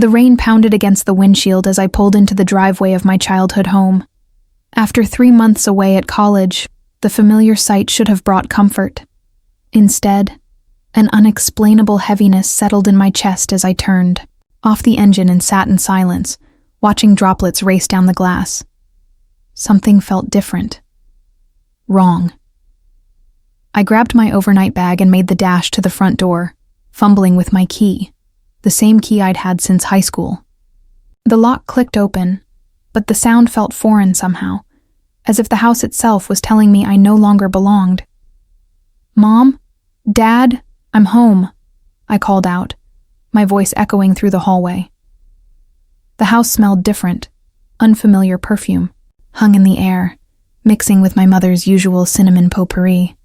The rain pounded against the windshield as I pulled into the driveway of my childhood home. After 3 months away at college, the familiar sight should have brought comfort. Instead, an unexplainable heaviness settled in my chest as I turned off the engine and sat in silence, watching droplets race down the glass. Something felt different. Wrong. I grabbed my overnight bag and made the dash to the front door, fumbling with my key, the same key I'd had since high school. The lock clicked open, but the sound felt foreign somehow, as if the house itself was telling me I no longer belonged. "Mom? Dad? I'm home," I called out, my voice echoing through the hallway. The house smelled different. Unfamiliar perfume hung in the air, mixing with my mother's usual cinnamon potpourri.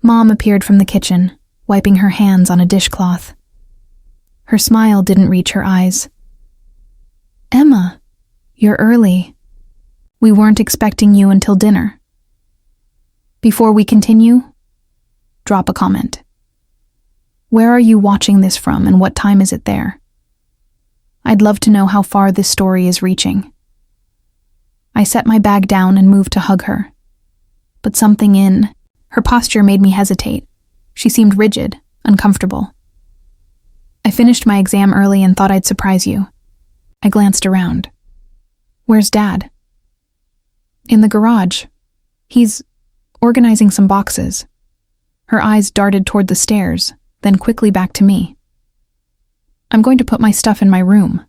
Mom appeared from the kitchen, wiping her hands on a dishcloth. Her smile didn't reach her eyes. "Emma, you're early. We weren't expecting you until dinner. Before we continue, drop a comment. Where are you watching this from and what time is it there? I'd love to know how far this story is reaching." I set my bag down and moved to hug her. But something in her posture made me hesitate. She seemed rigid, uncomfortable. "I finished my exam early and thought I'd surprise you." I glanced around. "Where's Dad?" "In the garage. He's organizing some boxes." Her eyes darted toward the stairs, then quickly back to me. "I'm going to put my stuff in my room,"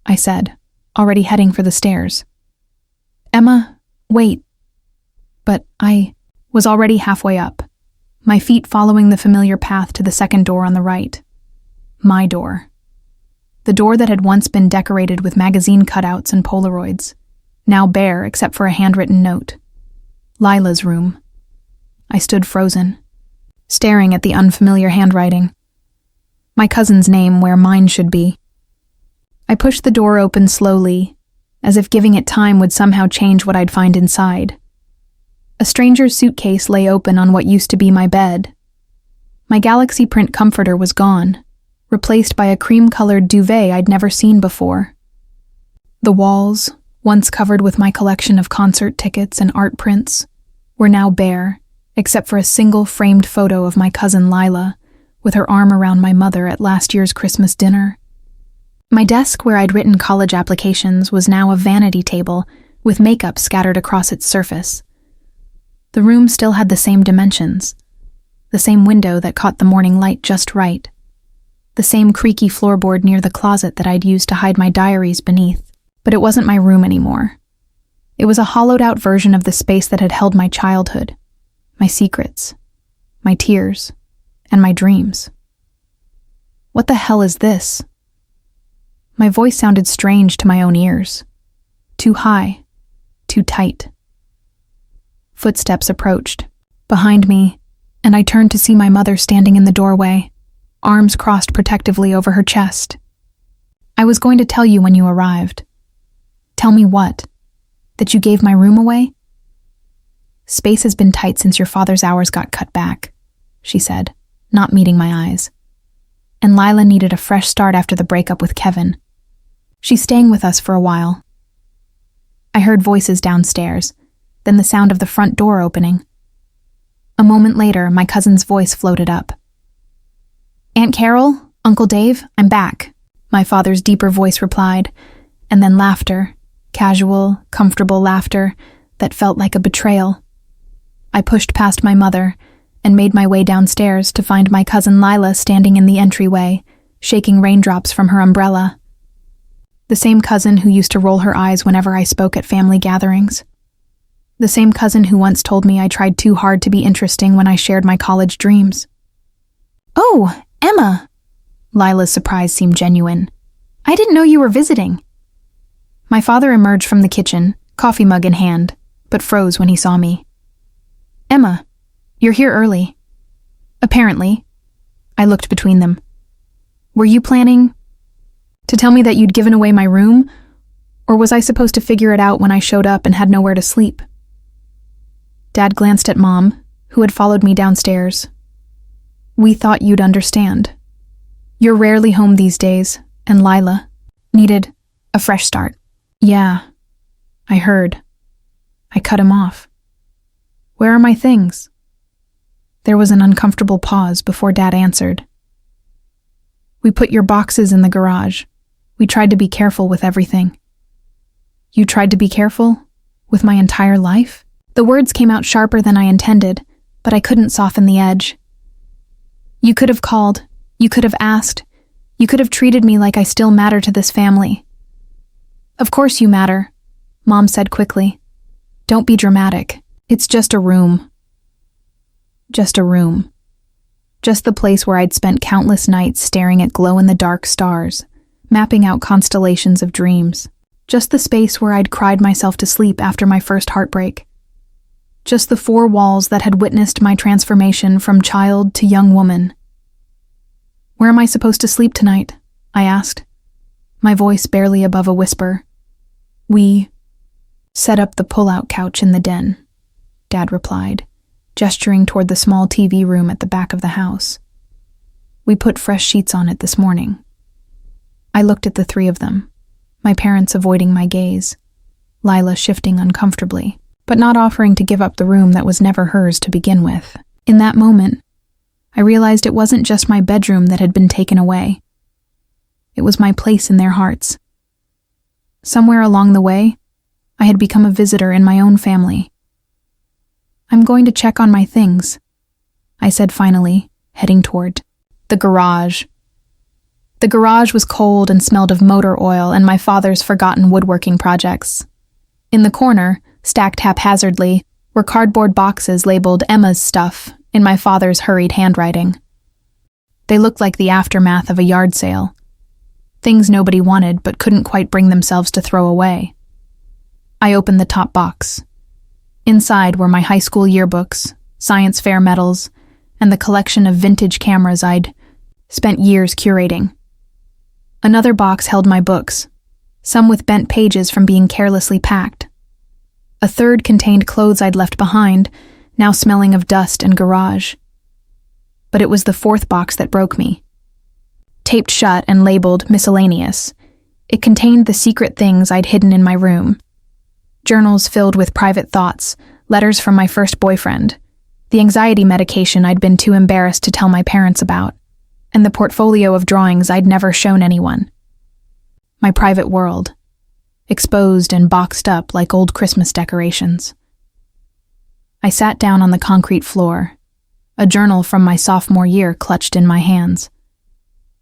I said, already heading for the stairs. "Emma, wait." But I was already halfway up, my feet following the familiar path to the second door on the right. My door. The door that had once been decorated with magazine cutouts and Polaroids, now bare except for a handwritten note. Lila's room. I stood frozen, staring at the unfamiliar handwriting. My cousin's name where mine should be. I pushed the door open slowly, as if giving it time would somehow change what I'd find inside. A stranger's suitcase lay open on what used to be my bed. My galaxy print comforter was gone, replaced by a cream-colored duvet I'd never seen before. The walls, once covered with my collection of concert tickets and art prints, were now bare, except for a single framed photo of my cousin Lila, with her arm around my mother at last year's Christmas dinner. My desk where I'd written college applications was now a vanity table with makeup scattered across its surface. The room still had the same dimensions, the same window that caught the morning light just right, the same creaky floorboard near the closet that I'd used to hide my diaries beneath, but it wasn't my room anymore. It was a hollowed-out version of the space that had held my childhood, my secrets, my tears, and my dreams. What the hell is this? My voice sounded strange to my own ears. Too high, too tight. Footsteps approached, behind me, and I turned to see my mother standing in the doorway, arms crossed protectively over her chest. "I was going to tell you when you arrived." "Tell me what? That you gave my room away?" "Space has been tight since your father's hours got cut back," she said, not meeting my eyes. "And Lila needed a fresh start after the breakup with Kevin. She's staying with us for a while." I heard voices downstairs, then the sound of the front door opening. A moment later, my cousin's voice floated up. "Aunt Carol, Uncle Dave, I'm back," my father's deeper voice replied, and then laughter, casual, comfortable laughter that felt like a betrayal. I pushed past my mother and made my way downstairs to find my cousin Lila standing in the entryway, shaking raindrops from her umbrella. The same cousin who used to roll her eyes whenever I spoke at family gatherings. The same cousin who once told me I tried too hard to be interesting when I shared my college dreams. "Oh, Emma!" Lila's surprise seemed genuine. "I didn't know you were visiting." My father emerged from the kitchen, coffee mug in hand, but froze when he saw me. "Emma, you're here early." "Apparently." I looked between them. "Were you planning to tell me that you'd given away my room, or was I supposed to figure it out when I showed up and had nowhere to sleep?" Dad glanced at Mom, who had followed me downstairs. "We thought you'd understand. You're rarely home these days, and Lila needed a fresh start. Yeah, I heard. I cut him off. Where are my things? There was an uncomfortable pause before Dad answered. We put your boxes in the garage. We tried to be careful with everything. You tried to be careful? With my entire life? The words came out sharper than I intended, but I couldn't soften the edge. You could have called. You could have asked. You could have treated me like I still matter to this family. Of course you matter, Mom said quickly. Don't be dramatic. It's just a room. Just a room. Just the place where I'd spent countless nights staring at glow-in-the-dark stars, mapping out constellations of dreams. Just the space where I'd cried myself to sleep after my first heartbreak. Just the four walls that had witnessed my transformation from child to young woman. Where am I supposed to sleep tonight? I asked, my voice barely above a whisper. We set up the pull-out couch in the den, Dad replied, gesturing toward the small TV room at the back of the house. We put fresh sheets on it this morning. I looked at the three of them, my parents avoiding my gaze, Lila shifting uncomfortably, but not offering to give up the room that was never hers to begin with. In that moment, I realized it wasn't just my bedroom that had been taken away. It was my place in their hearts. Somewhere along the way, I had become a visitor in my own family. I'm going to check on my things, I said finally, heading toward the garage. The garage was cold and smelled of motor oil and my father's forgotten woodworking projects. In the corner, stacked haphazardly, were cardboard boxes labeled Emma's stuff in my father's hurried handwriting. They looked like the aftermath of a yard sale. Things nobody wanted but couldn't quite bring themselves to throw away. I opened the top box. Inside were my high school yearbooks, science fair medals, and the collection of vintage cameras I'd spent years curating. Another box held my books, some with bent pages from being carelessly packed. A third contained clothes I'd left behind, now smelling of dust and garage. But it was the fourth box that broke me. Taped shut and labeled miscellaneous, it contained the secret things I'd hidden in my room. Journals filled with private thoughts, letters from my first boyfriend, the anxiety medication I'd been too embarrassed to tell my parents about, and the portfolio of drawings I'd never shown anyone. My private world, exposed and boxed up like old Christmas decorations. I sat down on the concrete floor, a journal from my sophomore year clutched in my hands.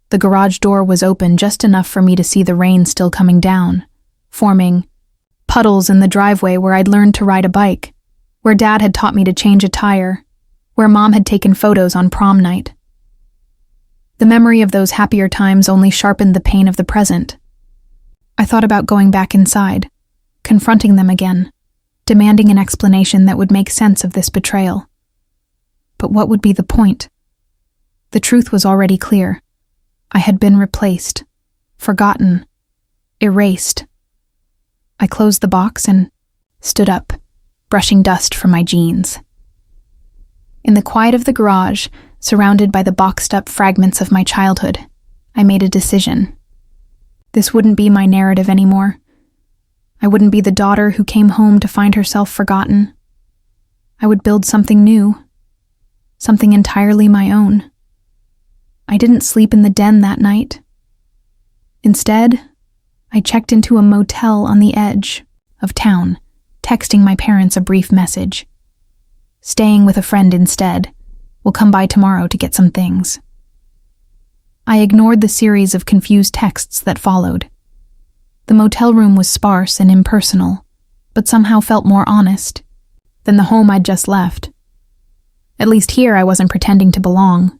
The garage door was open just enough for me to see the rain still coming down, forming puddles in the driveway where I'd learned to ride a bike, where Dad had taught me to change a tire, where Mom had taken photos on prom night. The memory of those happier times only sharpened the pain of the present. I thought about going back inside, confronting them again, demanding an explanation that would make sense of this betrayal. But what would be the point? The truth was already clear. I had been replaced, forgotten, erased. I closed the box and stood up, brushing dust from my jeans. In the quiet of the garage, surrounded by the boxed-up fragments of my childhood, I made a decision. This wouldn't be my narrative anymore. I wouldn't be the daughter who came home to find herself forgotten. I would build something new, something entirely my own. I didn't sleep in the den that night. Instead, I checked into a motel on the edge of town, texting my parents a brief message. Staying with a friend instead. Will come by tomorrow to get some things. I ignored the series of confused texts that followed. The motel room was sparse and impersonal, but somehow felt more honest than the home I'd just left. At least here I wasn't pretending to belong.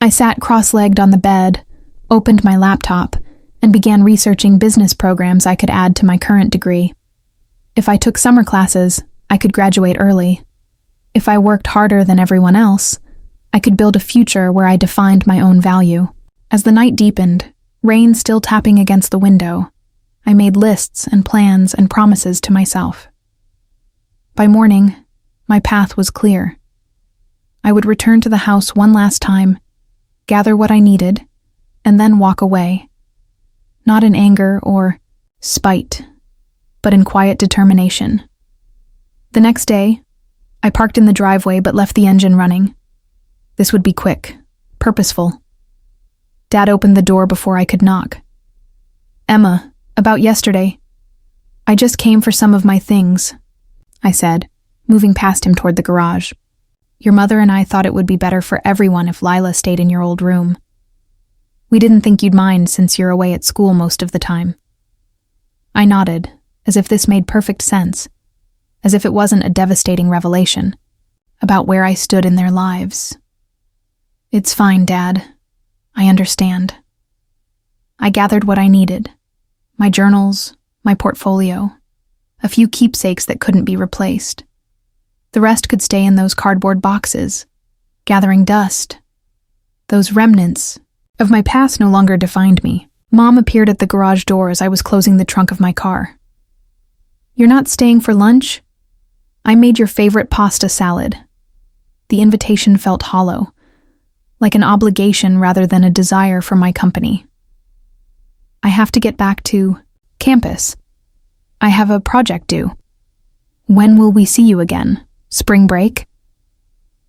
I sat cross-legged on the bed, opened my laptop, and began researching business programs I could add to my current degree. If I took summer classes, I could graduate early. If I worked harder than everyone else, I could build a future where I defined my own value. As the night deepened, rain still tapping against the window, I made lists and plans and promises to myself. By morning, my path was clear. I would return to the house one last time, gather what I needed, and then walk away. not in anger or spite, but in quiet determination. The next day, I parked in the driveway but left the engine running. This would be quick, purposeful. Dad opened the door before I could knock. "Emma, about yesterday. I just came for some of my things," I said, moving past him toward the garage. "Your mother and I thought it would be better for everyone if Lila stayed in your old room. We didn't think you'd mind since you're away at school most of the time." I nodded, as if this made perfect sense, as if it wasn't a devastating revelation about where I stood in their lives. "It's fine, Dad. I understand." I gathered what I needed: my journals, my portfolio, a few keepsakes that couldn't be replaced. The rest could stay in those cardboard boxes, gathering dust. Those remnants of my past no longer defined me. Mom appeared at the garage door as I was closing the trunk of my car. "You're not staying for lunch? I made your favorite pasta salad." The invitation felt hollow, like an obligation rather than a desire for my company. "I have to get back to campus. I have a project due." "When will we see you again? Spring break?"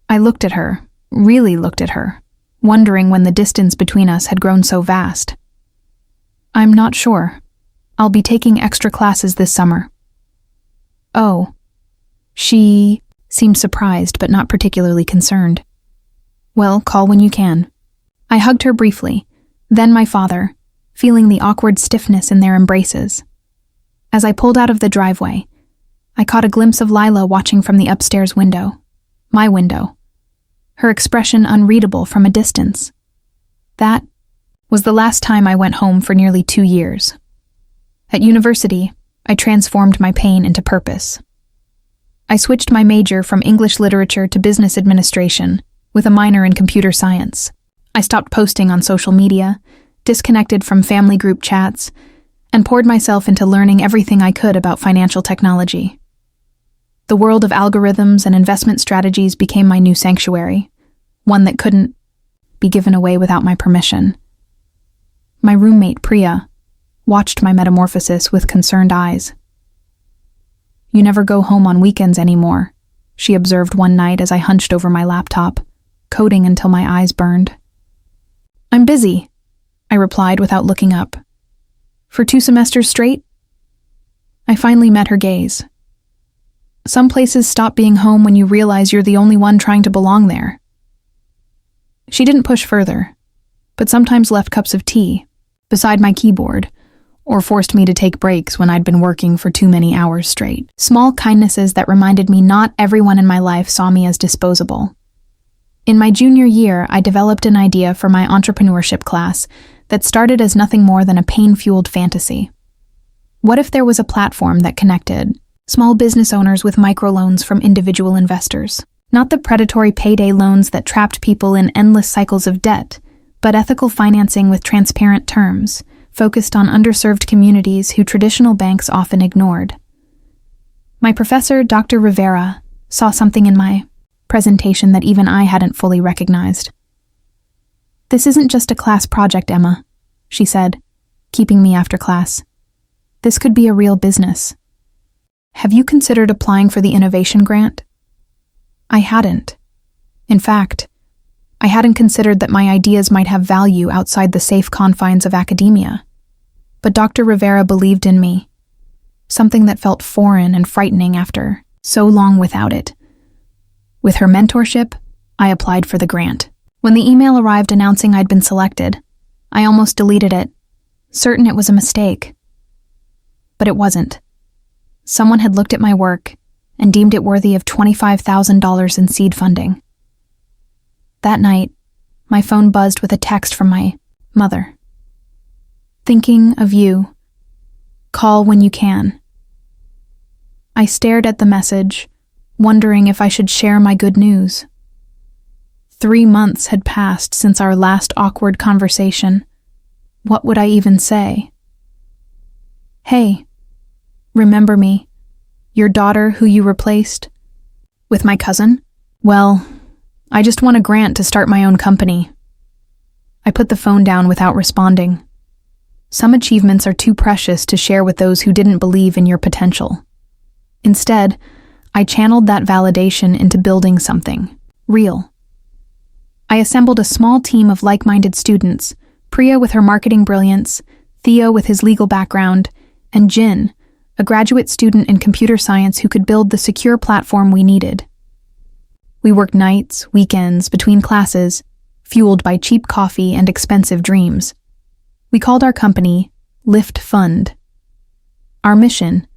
I looked at her, really looked at her, wondering when the distance between us had grown so vast. "I'm not sure. I'll be taking extra classes this summer." "Oh." She seemed surprised but not particularly concerned. "Well, call when you can." I hugged her briefly, then my father, feeling the awkward stiffness in their embraces. As I pulled out of the driveway, I caught a glimpse of Lila watching from the upstairs window, my window, her expression unreadable from a distance. That was the last time I went home for nearly 2 years. At university, I transformed my pain into purpose. I switched my major from English literature to business administration, with a minor in computer science. I stopped posting on social media, disconnected from family group chats, and poured myself into learning everything I could about financial technology. The world of algorithms and investment strategies became my new sanctuary, one that couldn't be given away without my permission. My roommate, Priya, watched my metamorphosis with concerned eyes. "You never go home on weekends anymore," she observed one night as I hunched over my laptop, coding until my eyes burned. "I'm busy," I replied without looking up. "For 2 semesters straight?" I finally met her gaze. "Some places stop being home when you realize you're the only one trying to belong there." She didn't push further, but sometimes left cups of tea beside my keyboard, or forced me to take breaks when I'd been working for too many hours straight. Small kindnesses that reminded me not everyone in my life saw me as disposable. In my junior year, I developed an idea for my entrepreneurship class that started as nothing more than a pain-fueled fantasy. What if there was a platform that connected small business owners with microloans from individual investors? Not the predatory payday loans that trapped people in endless cycles of debt, but ethical financing with transparent terms, focused on underserved communities who traditional banks often ignored. My professor, Dr. Rivera, saw something in my presentation that even I hadn't fully recognized. "This isn't just a class project, Emma," she said, keeping me after class. "This could be a real business. Have you considered applying for the innovation grant?" I hadn't. In fact, I hadn't considered that my ideas might have value outside the safe confines of academia. But Dr. Rivera believed in me, something that felt foreign and frightening after so long without it. With her mentorship, I applied for the grant. When the email arrived announcing I'd been selected, I almost deleted it, certain it was a mistake. But it wasn't. Someone had looked at my work and deemed it worthy of $25,000 in seed funding. That night, my phone buzzed with a text from my mother. "Thinking of you. Call when you can." I stared at the message, wondering if I should share my good news. 3 months had passed since our last awkward conversation. What would I even say? "Hey, remember me? Your daughter who you replaced with my cousin? Well, I just won a grant to start my own company." I put the phone down without responding. Some achievements are too precious to share with those who didn't believe in your potential. Instead, I channeled that validation into building something real. I assembled a small team of like-minded students, Priya with her marketing brilliance, Theo with his legal background, and Jin, a graduate student in computer science who could build the secure platform we needed. We worked nights, weekends, between classes, fueled by cheap coffee and expensive dreams. We called our company Lift Fund. Our mission: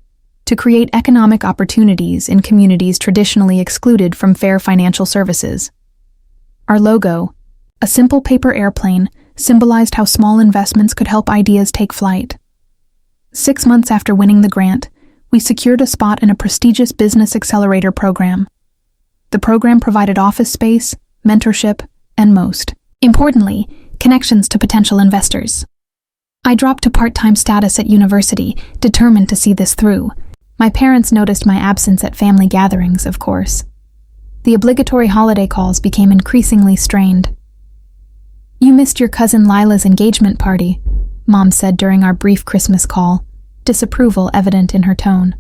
to create economic opportunities in communities traditionally excluded from fair financial services. Our logo, a simple paper airplane, symbolized how small investments could help ideas take flight. 6 months after winning the grant, we secured a spot in a prestigious business accelerator program. The program provided office space, mentorship, and most importantly, connections to potential investors. I dropped to part-time status at university, determined to see this through. My parents noticed my absence at family gatherings, of course. The obligatory holiday calls became increasingly strained. "You missed your cousin Lila's engagement party," Mom said during our brief Christmas call, disapproval evident in her tone.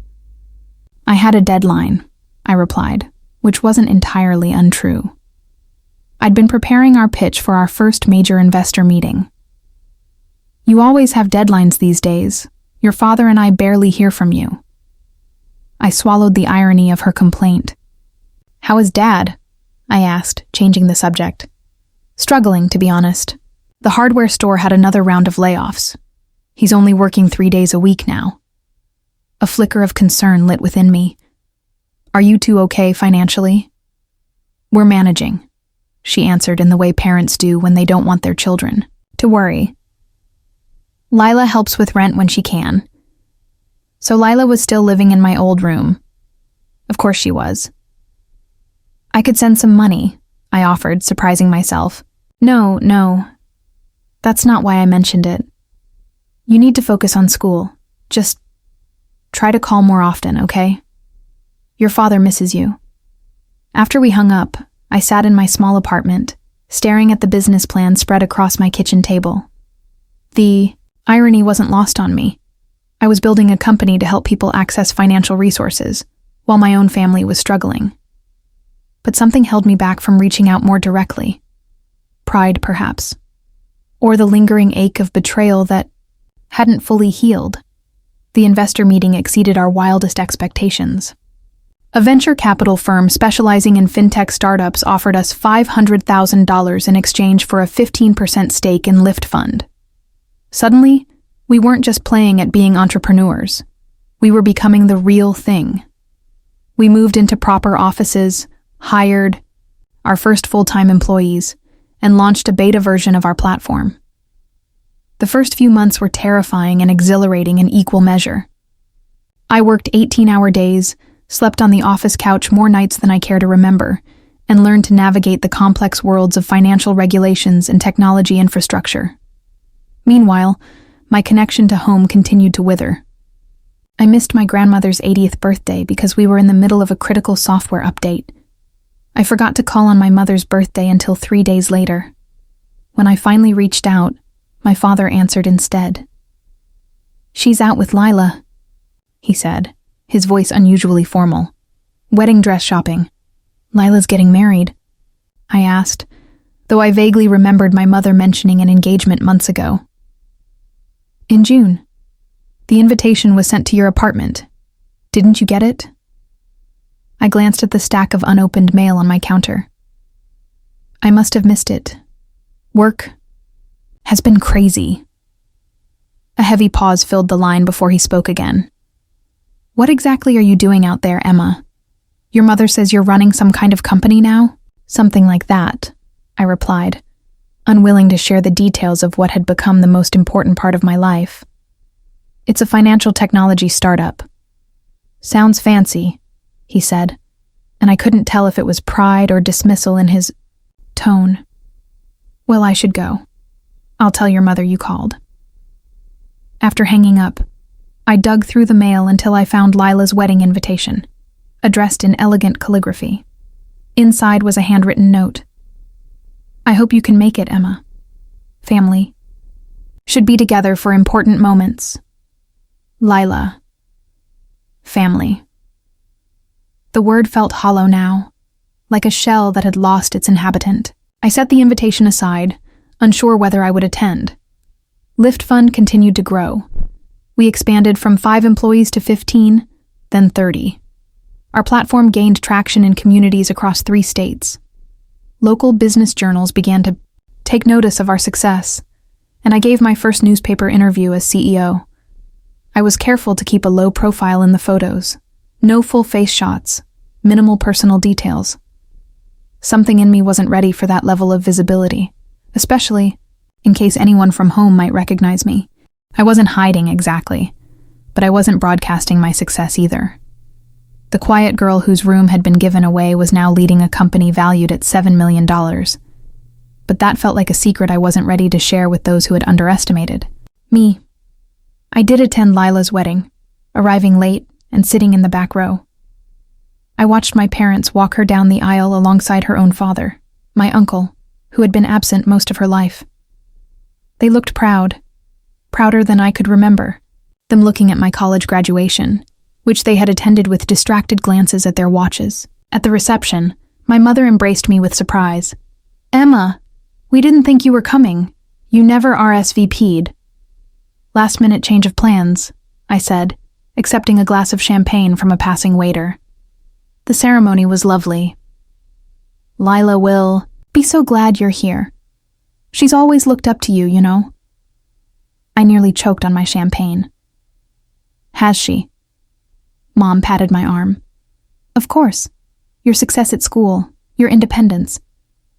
"I had a deadline," I replied, which wasn't entirely untrue. I'd been preparing our pitch for our first major investor meeting. "You always have deadlines these days. Your father and I barely hear from you." I swallowed the irony of her complaint. "How is Dad?" I asked, changing the subject. "Struggling, to be honest. The hardware store had another round of layoffs. He's only working 3 days a week now." A flicker of concern lit within me. "Are you two okay financially?" "We're managing," she answered in the way parents do when they don't want their children to worry. "Lila helps with rent when she can." So Lila was still living in my old room. Of course she was. "I could send some money," I offered, surprising myself. No. That's not why I mentioned it. You need to focus on school. Just try to call more often, okay? Your father misses you." After we hung up, I sat in my small apartment, staring at the business plan spread across my kitchen table. The irony wasn't lost on me. I was building a company to help people access financial resources, while my own family was struggling. But something held me back from reaching out more directly. Pride, perhaps. Or the lingering ache of betrayal that hadn't fully healed. The investor meeting exceeded our wildest expectations. A venture capital firm specializing in fintech startups offered us $500,000 in exchange for a 15% stake in Lift Fund. Suddenly, we weren't just playing at being entrepreneurs. We were becoming the real thing. We moved into proper offices, hired our first full-time employees, and launched a beta version of our platform. The first few months were terrifying and exhilarating in equal measure. I worked 18-hour days, slept on the office couch more nights than I care to remember, and learned to navigate the complex worlds of financial regulations and technology infrastructure. Meanwhile, my connection to home continued to wither. I missed my grandmother's 80th birthday because we were in the middle of a critical software update. I forgot to call on my mother's birthday until 3 days later. When I finally reached out, my father answered instead. "She's out with Lila," he said, his voice unusually formal. "Wedding dress shopping." "Lila's getting married?" I asked, though I vaguely remembered my mother mentioning an engagement months ago. "In June. The invitation was sent to your apartment. Didn't you get it?" I glanced at the stack of unopened mail on my counter. "I must have missed it. Work has been crazy." A heavy pause filled the line before he spoke again. "What exactly are you doing out there, Emma? Your mother says you're running some kind of company now?" "Something like that," I replied, unwilling to share the details of what had become the most important part of my life. "It's a financial technology startup." "Sounds fancy," he said, and I couldn't tell if it was pride or dismissal in his tone. "Well, I should go. I'll tell your mother you called." After hanging up, I dug through the mail until I found Lila's wedding invitation, addressed in elegant calligraphy. Inside was a handwritten note. "I hope you can make it, Emma. Family." should be together for important moments. Lila. Family. The word felt hollow now, like a shell that had lost its inhabitant. I set the invitation aside, unsure whether I would attend. Lyft Fund continued to grow. We expanded from 5 employees to 15, then 30. Our platform gained traction in communities across 3 states. Local business journals began to take notice of our success, and I gave my first newspaper interview as CEO. I was careful to keep a low profile in the photos. No full face shots, minimal personal details. Something in me wasn't ready for that level of visibility, especially in case anyone from home might recognize me. I wasn't hiding exactly, but I wasn't broadcasting my success either. The quiet girl whose room had been given away was now leading a company valued at $7 million. But that felt like a secret I wasn't ready to share with those who had underestimated me. I did attend Lila's wedding, arriving late and sitting in the back row. I watched my parents walk her down the aisle alongside her own father, my uncle, who had been absent most of her life. They looked proud, prouder than I could remember, them looking at my college graduation, which they had attended with distracted glances at their watches. At the reception, my mother embraced me with surprise. "Emma, we didn't think you were coming. You never RSVP'd. Last-minute change of plans," I said, accepting a glass of champagne from a passing waiter. The ceremony was lovely. "Lila will be so glad you're here. She's always looked up to you, you know." I nearly choked on my champagne. "Has she?" Mom patted my arm. "Of course. Your success at school, your independence.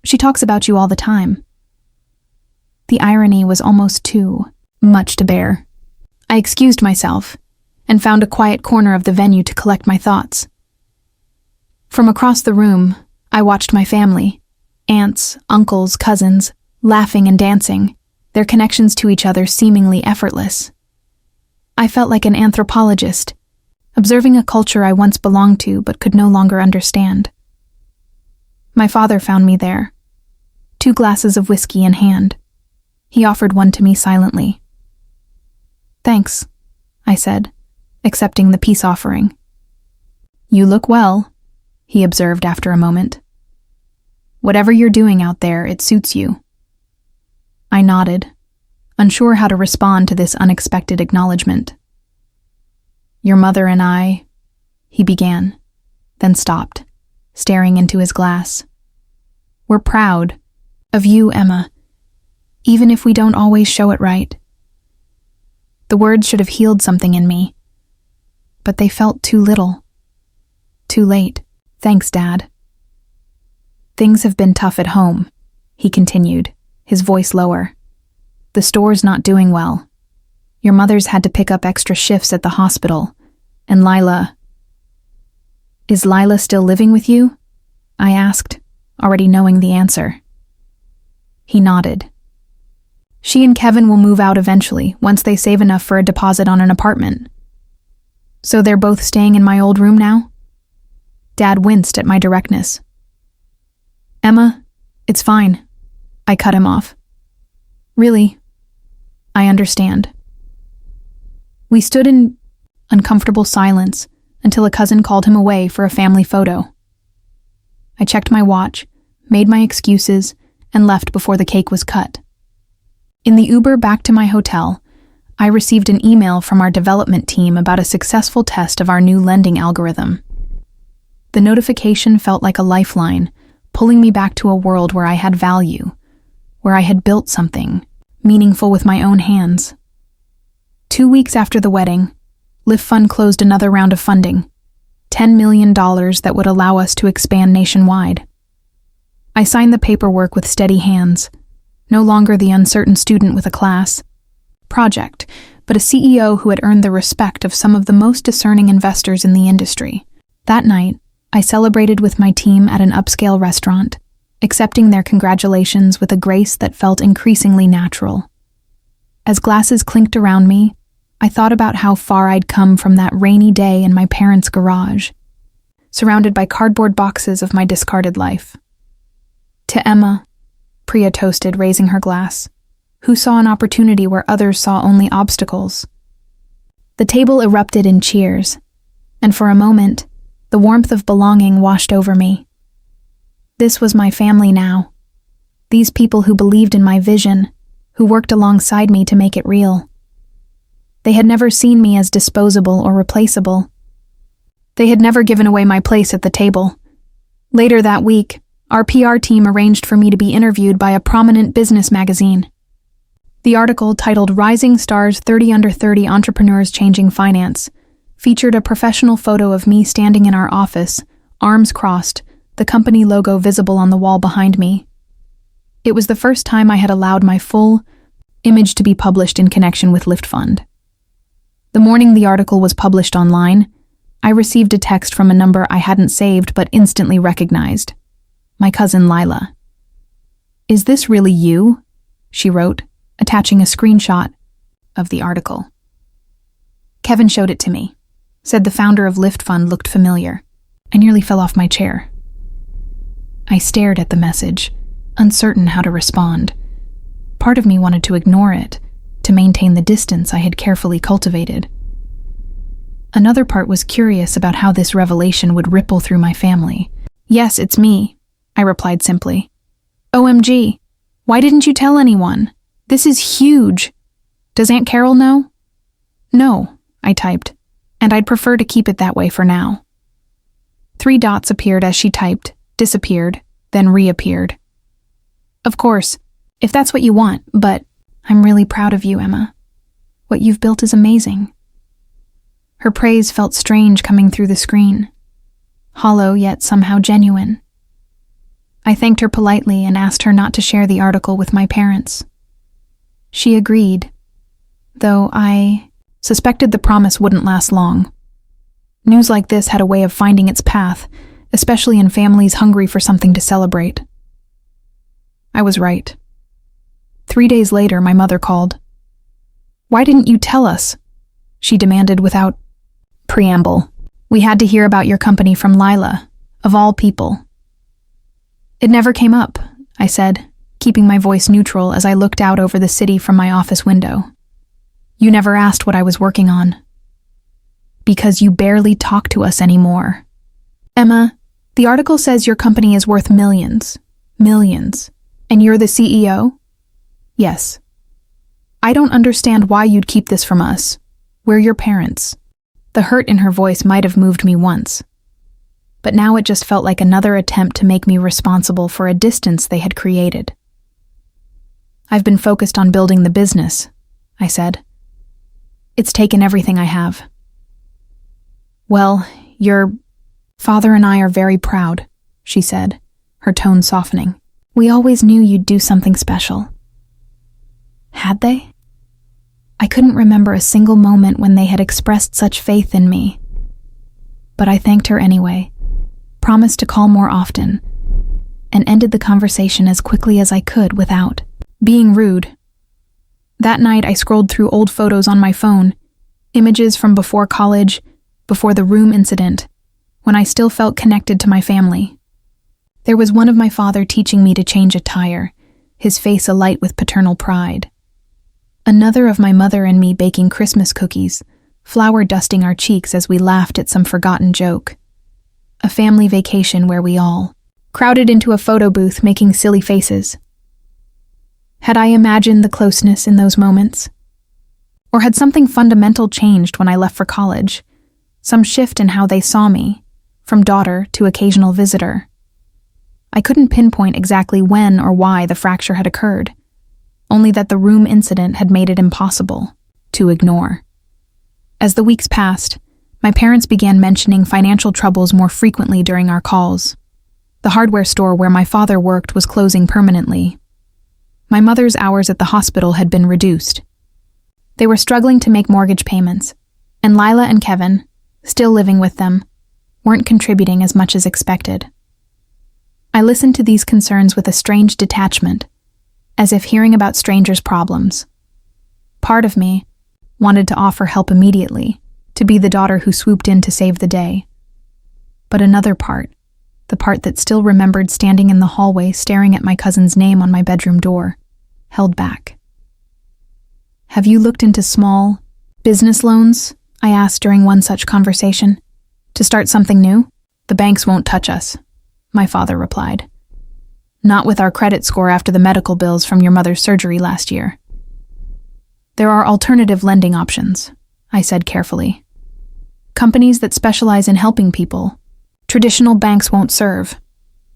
She talks about you all the time." The irony was almost too much to bear. I excused myself and found a quiet corner of the venue to collect my thoughts. From across the room, I watched my family, aunts, uncles, cousins, laughing and dancing, their connections to each other seemingly effortless. I felt like an anthropologist, observing a culture I once belonged to but could no longer understand. My father found me there, 2 glasses of whiskey in hand. He offered one to me silently. "Thanks," I said, accepting the peace offering. "You look well," he observed after a moment. "Whatever you're doing out there, it suits you." I nodded, unsure how to respond to this unexpected acknowledgement. "Your mother and I," he began, then stopped, staring into his glass. "We're proud of you, Emma, even if we don't always show it right." The words should have healed something in me, but they felt too little. Too late. "Thanks, Dad." "Things have been tough at home," he continued, his voice lower. "The store's not doing well. Your mother's had to pick up extra shifts at the hospital, and Lila..." "Is Lila still living with you?" I asked, already knowing the answer. He nodded. "She and Kevin will move out eventually, once they save enough for a deposit on an apartment." "So they're both staying in my old room now?" Dad winced at my directness. "Emma, it's fine." I cut him off. "Really? I understand." We stood in uncomfortable silence until a cousin called him away for a family photo. I checked my watch, made my excuses, and left before the cake was cut. In the Uber back to my hotel, I received an email from our development team about a successful test of our new lending algorithm. The notification felt like a lifeline, pulling me back to a world where I had value, where I had built something meaningful with my own hands. 2 weeks after the wedding, Lyft Fund closed another round of funding, $10 million that would allow us to expand nationwide. I signed the paperwork with steady hands, no longer the uncertain student with a class project, but a CEO who had earned the respect of some of the most discerning investors in the industry. That night, I celebrated with my team at an upscale restaurant, accepting their congratulations with a grace that felt increasingly natural. As glasses clinked around me, I thought about how far I'd come from that rainy day in my parents' garage, surrounded by cardboard boxes of my discarded life. "To Emma," Priya toasted, raising her glass, who saw an opportunity where others saw only obstacles. The table erupted in cheers, and for a moment, the warmth of belonging washed over me. This was my family now. These people who believed in my vision, who worked alongside me to make it real. They had never seen me as disposable or replaceable. They had never given away my place at the table. Later that week, our PR team arranged for me to be interviewed by a prominent business magazine. The article, titled Rising Stars 30 Under 30 Entrepreneurs Changing Finance, featured a professional photo of me standing in our office, arms crossed, the company logo visible on the wall behind me. It was the first time I had allowed my full image to be published in connection with Lift Fund. The morning the article was published online, I received a text from a number I hadn't saved but instantly recognized. My cousin Lila. "Is this really you?" she wrote, attaching a screenshot of the article. Kevin showed it to me, said the founder of Lift Fund looked familiar. I nearly fell off my chair. I stared at the message, uncertain how to respond. Part of me wanted to ignore it, to maintain the distance I had carefully cultivated. Another part was curious about how this revelation would ripple through my family. "Yes, it's me," I replied simply. "OMG, why didn't you tell anyone? This is huge. Does Aunt Carol know?" "No," I typed, and I'd prefer to keep it that way for now. 3 dots appeared as she typed, disappeared, then reappeared. "Of course, if that's what you want, but I'm really proud of you, Emma. What you've built is amazing." Her praise felt strange coming through the screen, hollow yet somehow genuine. I thanked her politely and asked her not to share the article with my parents. She agreed, though I suspected the promise wouldn't last long. News like this had a way of finding its path, especially in families hungry for something to celebrate. I was right. 3 days later, my mother called. "Why didn't you tell us?" she demanded without preamble. "We had to hear about your company from Lila, of all people." "It never came up," I said, keeping my voice neutral as I looked out over the city from my office window. "You never asked what I was working on." "Because you barely talk to us anymore." "Emma, the article says your company is worth millions. Millions. And you're the CEO?" "Yes." "I don't understand why you'd keep this from us. We're your parents." The hurt in her voice might have moved me once, but now it just felt like another attempt to make me responsible for a distance they had created. "I've been focused on building the business," I said. "It's taken everything I have." "Well, your father and I are very proud," she said, her tone softening. "We always knew you'd do something special." Had they? I couldn't remember a single moment when they had expressed such faith in me. But I thanked her anyway, promised to call more often, and ended the conversation as quickly as I could without being rude. That night I scrolled through old photos on my phone, images from before college, before the room incident, when I still felt connected to my family. There was one of my father teaching me to change a tire, his face alight with paternal pride. Another of my mother and me baking Christmas cookies, flour dusting our cheeks as we laughed at some forgotten joke. A family vacation where we all crowded into a photo booth making silly faces. Had I imagined the closeness in those moments? Or had something fundamental changed when I left for college? Some shift in how they saw me, from daughter to occasional visitor. I couldn't pinpoint exactly when or why the fracture had occurred, only that the room incident had made it impossible to ignore. As the weeks passed, my parents began mentioning financial troubles more frequently during our calls. The hardware store where my father worked was closing permanently. My mother's hours at the hospital had been reduced. They were struggling to make mortgage payments, and Lila and Kevin, still living with them, weren't contributing as much as expected. I listened to these concerns with a strange detachment, as if hearing about strangers' problems. Part of me wanted to offer help immediately, to be the daughter who swooped in to save the day. But another part, the part that still remembered standing in the hallway staring at my cousin's name on my bedroom door, held back. Have you looked into small business loans? I asked during one such conversation. To start something new? The banks won't touch us, my father replied. Not with our credit score after the medical bills from your mother's surgery last year. There are alternative lending options, I said carefully. Companies that specialize in helping people. Traditional banks won't serve.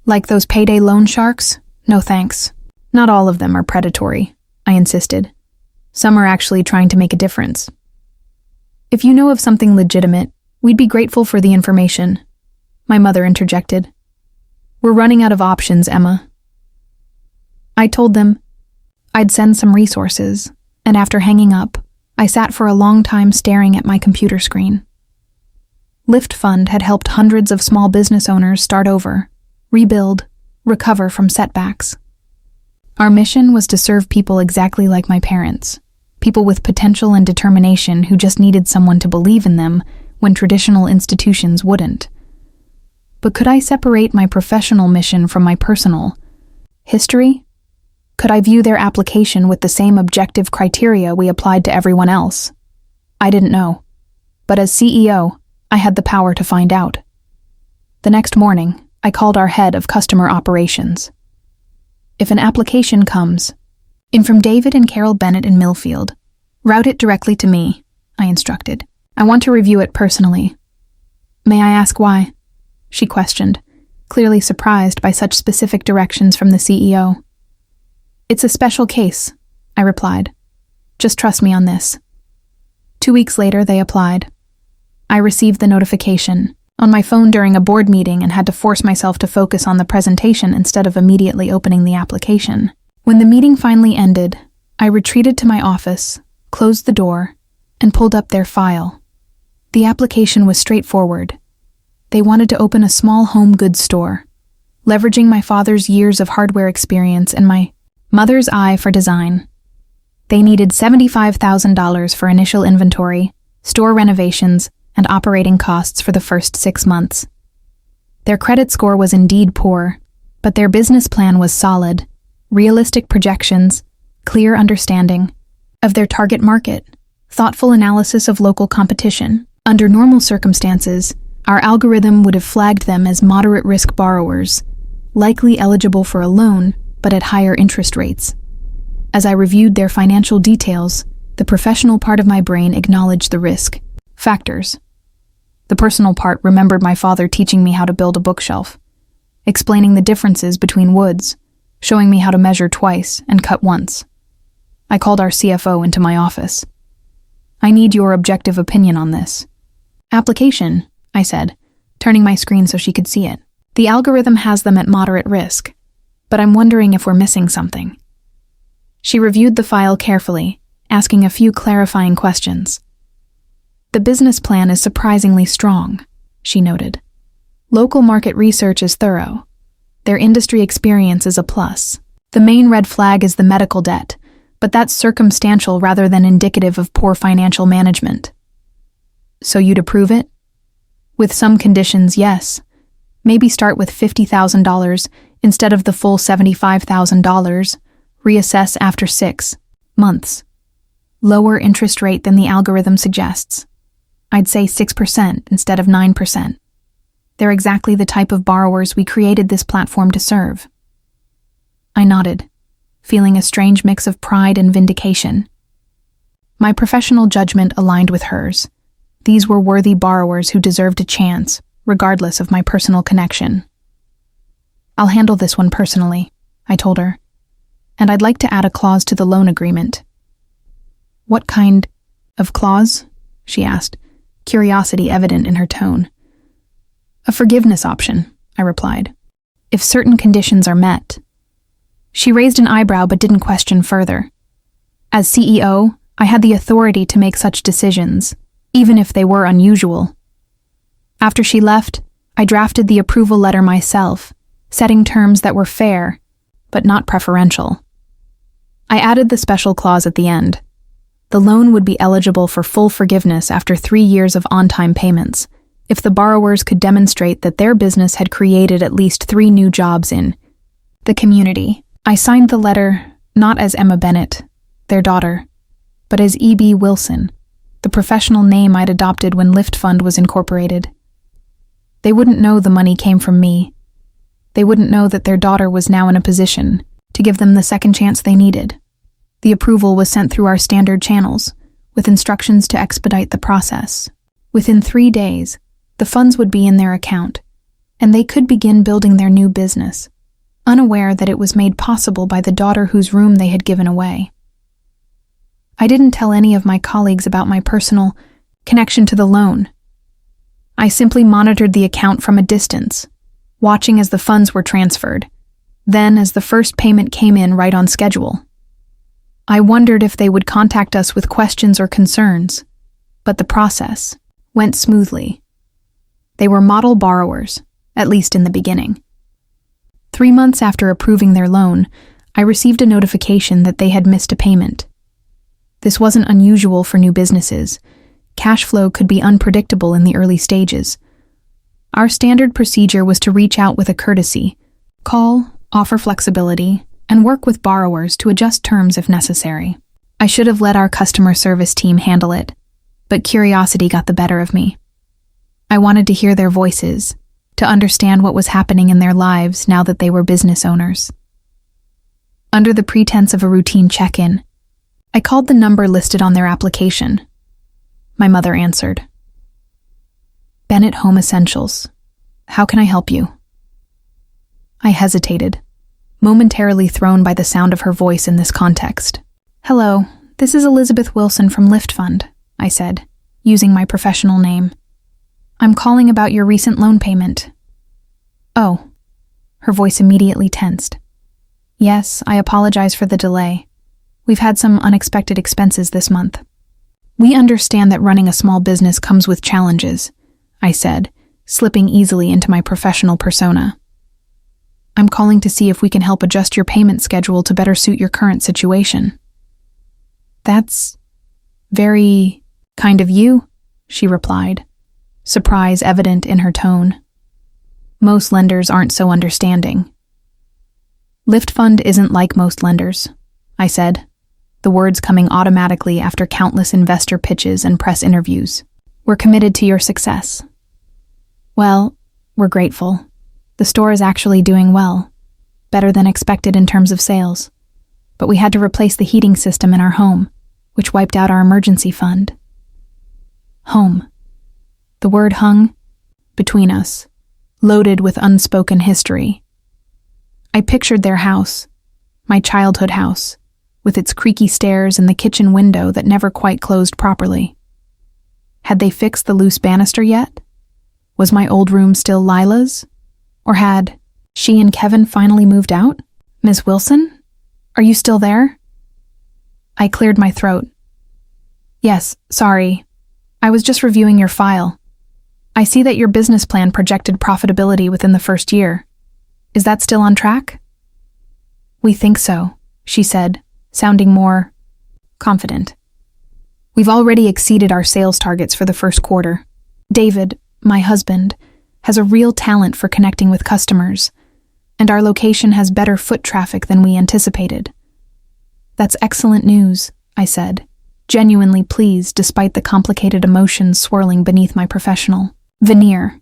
Like those payday loan sharks? No thanks. Not all of them are predatory, I insisted. Some are actually trying to make a difference. If you know of something legitimate, we'd be grateful for the information, my mother interjected. We're running out of options, Emma. I told them I'd send some resources, and after hanging up, I sat for a long time staring at my computer screen. Lift Fund had helped hundreds of small business owners start over, rebuild, recover from setbacks. Our mission was to serve people exactly like my parents, people with potential and determination who just needed someone to believe in them when traditional institutions wouldn't. But could I separate my professional mission from my personal history? Could I view their application with the same objective criteria we applied to everyone else? I didn't know. But as CEO, I had the power to find out. The next morning, I called our head of customer operations. If an application comes in from David and Carol Bennett in Millfield, route it directly to me, I instructed. I want to review it personally. May I ask why? She questioned, clearly surprised by such specific directions from the CEO. It's a special case, I replied. Just trust me on this. 2 weeks later, they applied. I received the notification on my phone during a board meeting and had to force myself to focus on the presentation instead of immediately opening the application. When the meeting finally ended, I retreated to my office, closed the door, and pulled up their file. The application was straightforward. They wanted to open a small home goods store, leveraging my father's years of hardware experience and my mother's eye for design. They needed $75,000 for initial inventory, store renovations, and operating costs for the first 6 months. Their credit score was indeed poor, but their business plan was solid, realistic projections, clear understanding of their target market, thoughtful analysis of local competition. Under normal circumstances, our algorithm would have flagged them as moderate-risk borrowers, likely eligible for a loan, but at higher interest rates. As I reviewed their financial details, the professional part of my brain acknowledged the risk factors. The personal part remembered my father teaching me how to build a bookshelf, explaining the differences between woods, showing me how to measure twice and cut once. I called our CFO into my office. I need your objective opinion on this. Application, I said, turning my screen so she could see it. The algorithm has them at moderate risk, but I'm wondering if we're missing something. She reviewed the file carefully, asking a few clarifying questions. The business plan is surprisingly strong, she noted. Local market research is thorough. Their industry experience is a plus. The main red flag is the medical debt, but that's circumstantial rather than indicative of poor financial management. So you'd approve it? With some conditions, yes. Maybe start with $50,000 instead of the full $75,000. Reassess after 6 months. Lower interest rate than the algorithm suggests. I'd say 6% instead of 9%. They're exactly the type of borrowers we created this platform to serve. I nodded, feeling a strange mix of pride and vindication. My professional judgment aligned with hers. These were worthy borrowers who deserved a chance, regardless of my personal connection. I'll handle this one personally, I told her, and I'd like to add a clause to the loan agreement. What kind of clause? She asked, curiosity evident in her tone. A forgiveness option, I replied, if certain conditions are met. She raised an eyebrow but didn't question further. As CEO, I had the authority to make such decisions, even if they were unusual. After she left, I drafted the approval letter myself, setting terms that were fair, but not preferential. I added the special clause at the end. The loan would be eligible for full forgiveness after 3 years of on-time payments, if the borrowers could demonstrate that their business had created at least 3 new jobs in the community. I signed the letter not as Emma Bennett, their daughter, but as E.B. Wilson, the professional name I'd adopted when Lift Fund was incorporated. They wouldn't know the money came from me. They wouldn't know that their daughter was now in a position to give them the second chance they needed. The approval was sent through our standard channels, with instructions to expedite the process. Within 3 days, the funds would be in their account, and they could begin building their new business, unaware that it was made possible by the daughter whose room they had given away. I didn't tell any of my colleagues about my personal connection to the loan. I simply monitored the account from a distance, watching as the funds were transferred, then as the first payment came in right on schedule. I wondered if they would contact us with questions or concerns, but the process went smoothly. They were model borrowers, at least in the beginning. 3 months after approving their loan, I received a notification that they had missed a payment. This wasn't unusual for new businesses. Cash flow could be unpredictable in the early stages. Our standard procedure was to reach out with a courtesy, call, offer flexibility, and work with borrowers to adjust terms if necessary. I should have let our customer service team handle it, but curiosity got the better of me. I wanted to hear their voices, to understand what was happening in their lives now that they were business owners. Under the pretense of a routine check-in, I called the number listed on their application. My mother answered. Bennett Home Essentials. How can I help you? I hesitated, momentarily thrown by the sound of her voice in this context. Hello, this is Elizabeth Wilson from Lift Fund, I said, using my professional name. I'm calling about your recent loan payment. Oh, her voice immediately tensed. Yes, I apologize for the delay. We've had some unexpected expenses this month. We understand that running a small business comes with challenges, I said, slipping easily into my professional persona. I'm calling to see if we can help adjust your payment schedule to better suit your current situation. That's very kind of you, she replied, surprise evident in her tone. Most lenders aren't so understanding. Lift Fund isn't like most lenders, I said, the words coming automatically after countless investor pitches and press interviews. We're committed to your success. Well, we're grateful. The store is actually doing well, better than expected in terms of sales. But we had to replace the heating system in our home, which wiped out our emergency fund. Home. The word hung between us, loaded with unspoken history. I pictured their house, my childhood house, with its creaky stairs and the kitchen window that never quite closed properly. Had they fixed the loose banister yet? Was my old room still Lila's? Or had she and Kevin finally moved out? Ms. Wilson? Are you still there? I cleared my throat. Yes, sorry. I was just reviewing your file. I see that your business plan projected profitability within the first year. Is that still on track? We think so, she said, sounding more confident. We've already exceeded our sales targets for the first quarter. David, my husband, has a real talent for connecting with customers, and our location has better foot traffic than we anticipated. That's excellent news, I said, genuinely pleased despite the complicated emotions swirling beneath my professional veneer.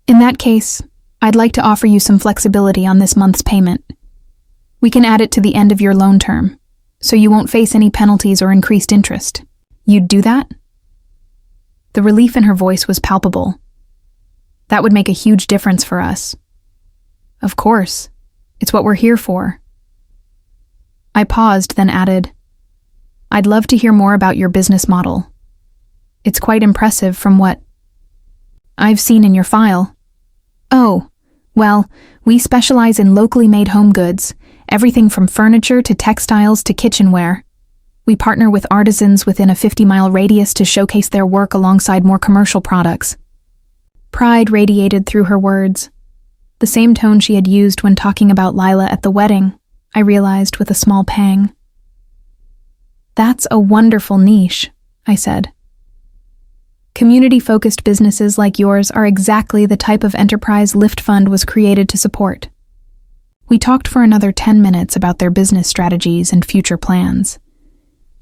In that case, I'd like to offer you some flexibility on this month's payment. We can add it to the end of your loan term, so you won't face any penalties or increased interest. You'd do that? The relief in her voice was palpable. That would make a huge difference for us. Of course. It's what we're here for. I paused, then added, I'd love to hear more about your business model. It's quite impressive from what I've seen in your file. Oh, well, we specialize in locally made home goods, everything from furniture to textiles to kitchenware. We partner with artisans within a 50-mile radius to showcase their work alongside more commercial products. Pride radiated through her words. The same tone she had used when talking about Lila at the wedding, I realized with a small pang. That's a wonderful niche, I said. Community-focused businesses like yours are exactly the type of enterprise Lift Fund was created to support. We talked for another 10 minutes about their business strategies and future plans.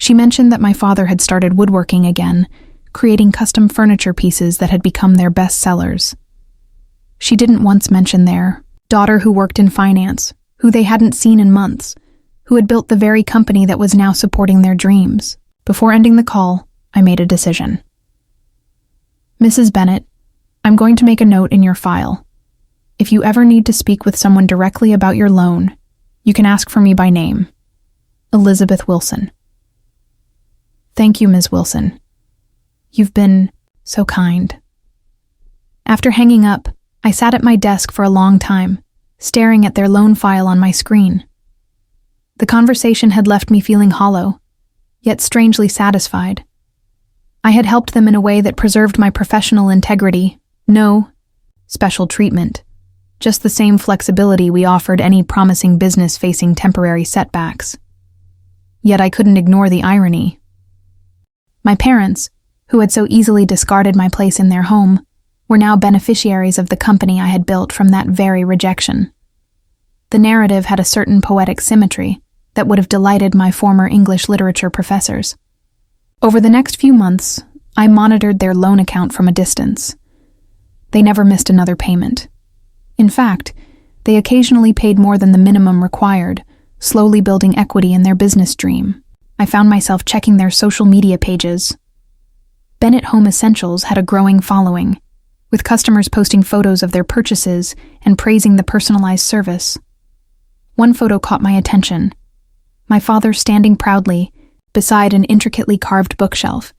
She mentioned that my father had started woodworking again, creating custom furniture pieces that had become their best sellers. She didn't once mention their daughter who worked in finance, who they hadn't seen in months, who had built the very company that was now supporting their dreams. Before ending the call, I made a decision. Mrs. Bennett, I'm going to make a note in your file. If you ever need to speak with someone directly about your loan, you can ask for me by name. Elizabeth Wilson. Thank you, Ms. Wilson. You've been so kind. After hanging up, I sat at my desk for a long time, staring at their loan file on my screen. The conversation had left me feeling hollow, yet strangely satisfied. I had helped them in a way that preserved my professional integrity. No special treatment, just the same flexibility we offered any promising business facing temporary setbacks. Yet I couldn't ignore the irony. My parents, who had so easily discarded my place in their home, were now beneficiaries of the company I had built from that very rejection. The narrative had a certain poetic symmetry that would have delighted my former English literature professors. Over the next few months, I monitored their loan account from a distance. They never missed another payment. In fact, they occasionally paid more than the minimum required, slowly building equity in their business dream. I found myself checking their social media pages. Bennett Home Essentials had a growing following, with customers posting photos of their purchases and praising the personalized service. One photo caught my attention. My father standing proudly beside an intricately carved bookshelf,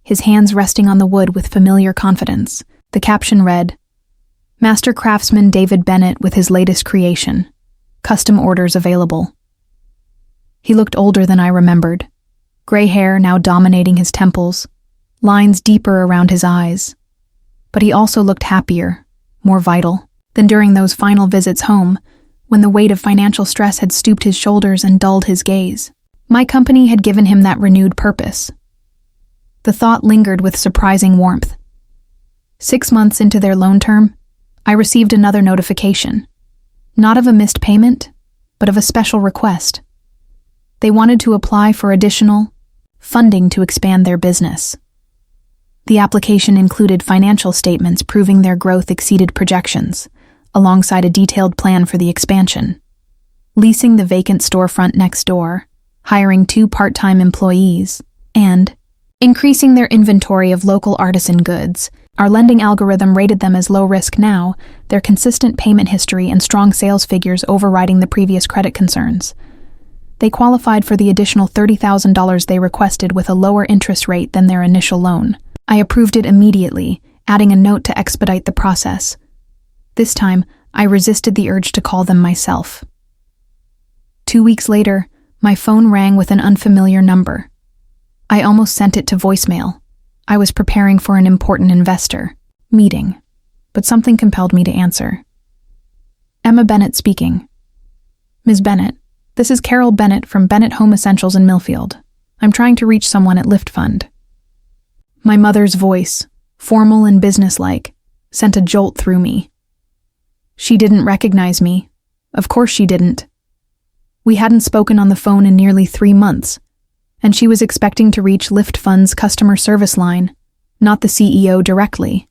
his hands resting on the wood with familiar confidence. The caption read, Master Craftsman David Bennett with his latest creation. Custom orders available. He looked older than I remembered, gray hair now dominating his temples, lines deeper around his eyes. But he also looked happier, more vital, than during those final visits home, when the weight of financial stress had stooped his shoulders and dulled his gaze. My company had given him that renewed purpose. The thought lingered with surprising warmth. 6 months into their loan term, I received another notification, not of a missed payment, but of a special request. They wanted to apply for additional funding to expand their business. The application included financial statements proving their growth exceeded projections, alongside a detailed plan for the expansion. Leasing the vacant storefront next door, hiring 2 part-time employees, and increasing their inventory of local artisan goods. Our lending algorithm rated them as low risk now, their consistent payment history and strong sales figures overriding the previous credit concerns. They qualified for the additional $30,000 they requested with a lower interest rate than their initial loan. I approved it immediately, adding a note to expedite the process. This time, I resisted the urge to call them myself. 2 weeks later, my phone rang with an unfamiliar number. I almost sent it to voicemail. I was preparing for an important investor meeting, but something compelled me to answer. Emma Bennett speaking. Ms. Bennett, this is Carol Bennett from Bennett Home Essentials in Millfield. I'm trying to reach someone at Lift Fund. My mother's voice, formal and businesslike, sent a jolt through me. She didn't recognize me. Of course she didn't. We hadn't spoken on the phone in nearly 3 months, and she was expecting to reach Lift Fund's customer service line, not the CEO directly.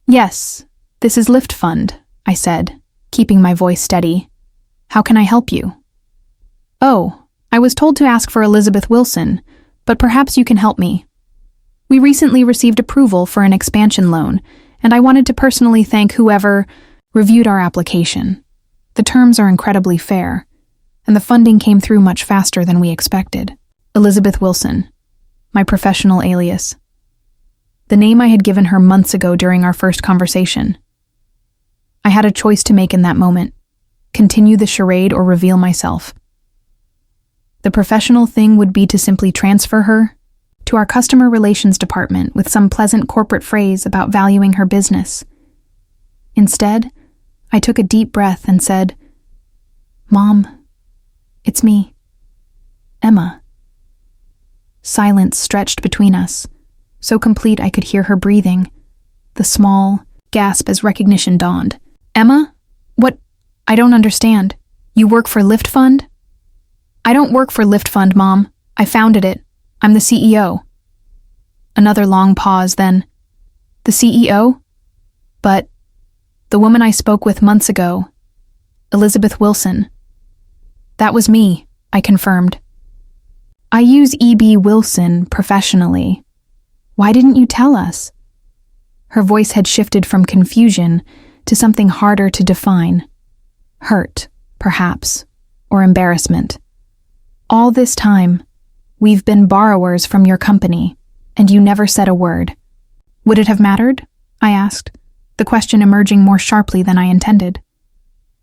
Yes, this is Lift Fund, I said, keeping my voice steady. How can I help you? Oh, I was told to ask for Elizabeth Wilson, but perhaps you can help me. We recently received approval for an expansion loan, and I wanted to personally thank whoever reviewed our application. The terms are incredibly fair, and the funding came through much faster than we expected. Elizabeth Wilson, my professional alias. The name I had given her months ago during our first conversation. I had a choice to make in that moment, continue the charade or reveal myself. The professional thing would be to simply transfer her to our customer relations department with some pleasant corporate phrase about valuing her business. Instead, I took a deep breath and said, Mom, it's me, Emma. Silence stretched between us, so complete I could hear her breathing. The small gasp as recognition dawned. Emma? What? I don't understand. You work for Lift Fund? I don't work for Lift Fund, Mom. I founded it. I'm the CEO. Another long pause, then, the CEO? But the woman I spoke with months ago, Elizabeth Wilson. That was me, I confirmed. I use E.B. Wilson professionally. Why didn't you tell us? Her voice had shifted from confusion to something harder to define. Hurt, perhaps, or embarrassment. All this time, we've been borrowers from your company, and you never said a word. Would it have mattered? I asked, the question emerging more sharply than I intended.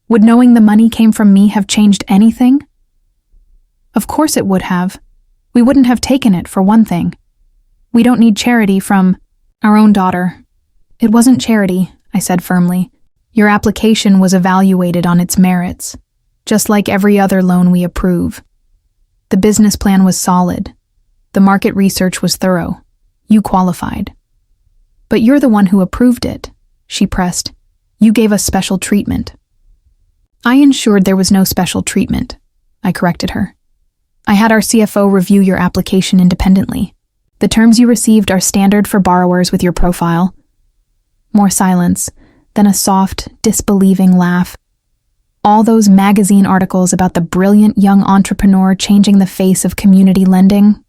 Would knowing the money came from me have changed anything? Of course it would have. We wouldn't have taken it, for one thing. We don't need charity from our own daughter. It wasn't charity, I said firmly. Your application was evaluated on its merits, just like every other loan we approve. The business plan was solid. The market research was thorough. You qualified. But you're the one who approved it, she pressed. You gave us special treatment. I ensured there was no special treatment, I corrected her. I had our CFO review your application independently. The terms you received are standard for borrowers with your profile. More silence, then a soft, disbelieving laugh. All those magazine articles about the brilliant young entrepreneur changing the face of community lending,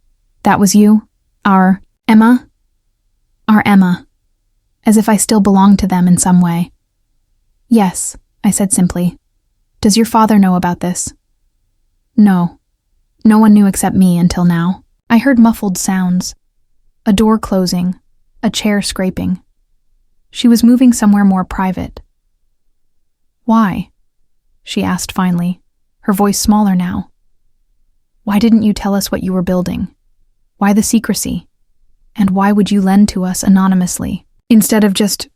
that was you? Our Emma? Our Emma. As if I still belonged to them in some way. Yes, I said simply. Does your father know about this? No. No one knew except me until now. I heard muffled sounds. A door closing, a chair scraping. She was moving somewhere more private. Why? She asked finally, her voice smaller now. Why didn't you tell us what you were building? Why the secrecy? And why would you lend to us anonymously, instead of just